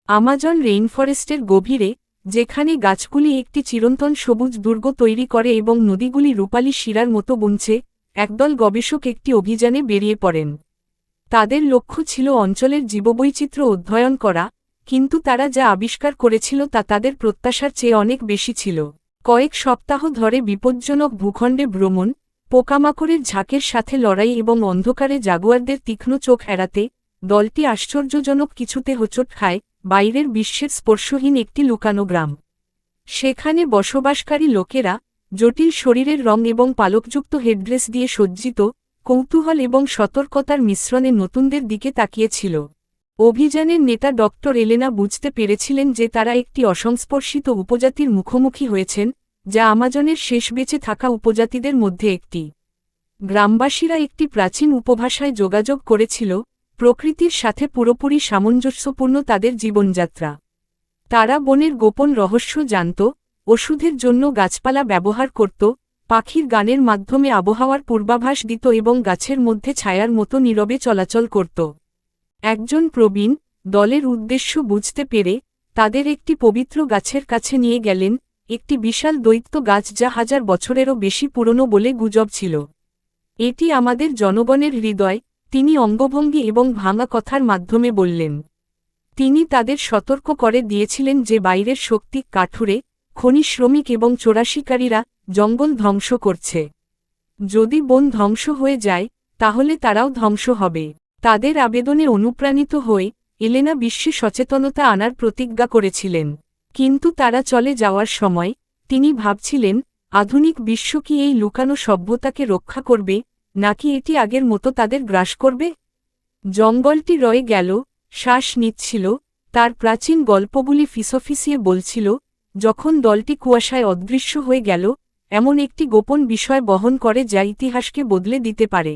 Amazon রেইনফরেস্টের গভীরে, যেখানে গাছগুলি একটি চিরন্তন সবুজ দুর্গ তৈরি করে এবং নদীগুলি রূপালী শিরার মতো বুনছে, একদল গবেষক একটি অভিযানে বেরিয়ে পড়েন। তাদের লক্ষ্য ছিল অঞ্চলের জীববৈচিত্র্য অধ্যয়ন করা, কিন্তু তারা যা আবিষ্কার করেছিল তা তাদের প্রত্যাশার চেয়ে অনেক বেশি ছিল। কয়েক সপ্তাহ ধরে বিপজ্জনক ভূখণ্ডে ভ্রমণ, পোকামাকড়ের ঝাঁকের সাথে লড়াই এবং অন্ধকারে জাগুয়ারদের তীক্ষ্ণ চোখ এড়াতে, দলটি আশ্চর্যজনক কিছুতে হোঁচট খায়, বাইরের বিশ্বের স্পর্শহীন একটি লুকানো গ্রাম। সেখানে বসবাসকারী লোকেরা, জটিল শরীরের রং এবং পালকযুক্ত হেডড্রেস দিয়ে সজ্জিত, কৌতূহল এবং সতর্কতার মিশ্রণে নতুনদের দিকে তাকিয়েছিল। অভিযানের নেতা ডক্টর এলেনা বুঝতে পেরেছিলেন যে তারা একটি অসংস্পর্শিত উপজাতির মুখোমুখি হয়েছেন, যা আমাজনের শেষ বেঁচে থাকা উপজাতিদের মধ্যে একটি। গ্রামবাসীরা একটি প্রাচীন উপভাষায় যোগাযোগ করেছিল, প্রকৃতির সাথে পুরোপুরি সামঞ্জস্যপূর্ণ তাদের জীবনযাত্রা। তারা বনের গোপন রহস্য জানত, ওষুধের জন্য গাছপালা ব্যবহার করত, পাখির গানের মাধ্যমে আবহাওয়ার পূর্বাভাস দিত এবং গাছের মধ্যে ছায়ার মতো নীরবে চলাচল করত। একজন প্রবীণ, দলের উদ্দেশ্য বুঝতে পেরে, তাদের একটি পবিত্র গাছের কাছে নিয়ে গেলেন, একটি বিশাল দৈত্য গাছ যা 1000 বছরেরও বেশি পুরনো বলে গুজব ছিল। এটি আমাদের জনগণের হৃদয়, তিনি অঙ্গভঙ্গি এবং ভাঙা কথার মাধ্যমে বললেন। তিনি তাদের সতর্ক করে দিয়েছিলেন যে বাইরের শক্তি, কাঠুরে, খনি শ্রমিক এবং চোরাশিকারীরা, জঙ্গল ধ্বংস করছে। যদি বন ধ্বংস হয়ে যায়, তাহলে তারাও ধ্বংস হবে। তাদের আবেদনে অনুপ্রাণিত হয়ে, এলেনা বিশ্বে সচেতনতা আনার প্রতিজ্ঞা করেছিলেন। কিন্তু তারা চলে যাওয়ার সময়, তিনি ভাবছিলেন, আধুনিক বিশ্ব কি এই লুকানো সভ্যতাকে রক্ষা করবে, নাকি এটি আগের মতো তাদের গ্রাস করবে? জঙ্গলটি রয়ে গেল, শ্বাস নিচ্ছিল, তার প্রাচীন গল্পগুলি ফিসফিসিয়ে বলছিল, যখন দলটি কুয়াশায় অদৃশ্য হয়ে গেল, এমন একটি গোপন বিষয় বহন করে যা ইতিহাসকে বদলে দিতে পারে।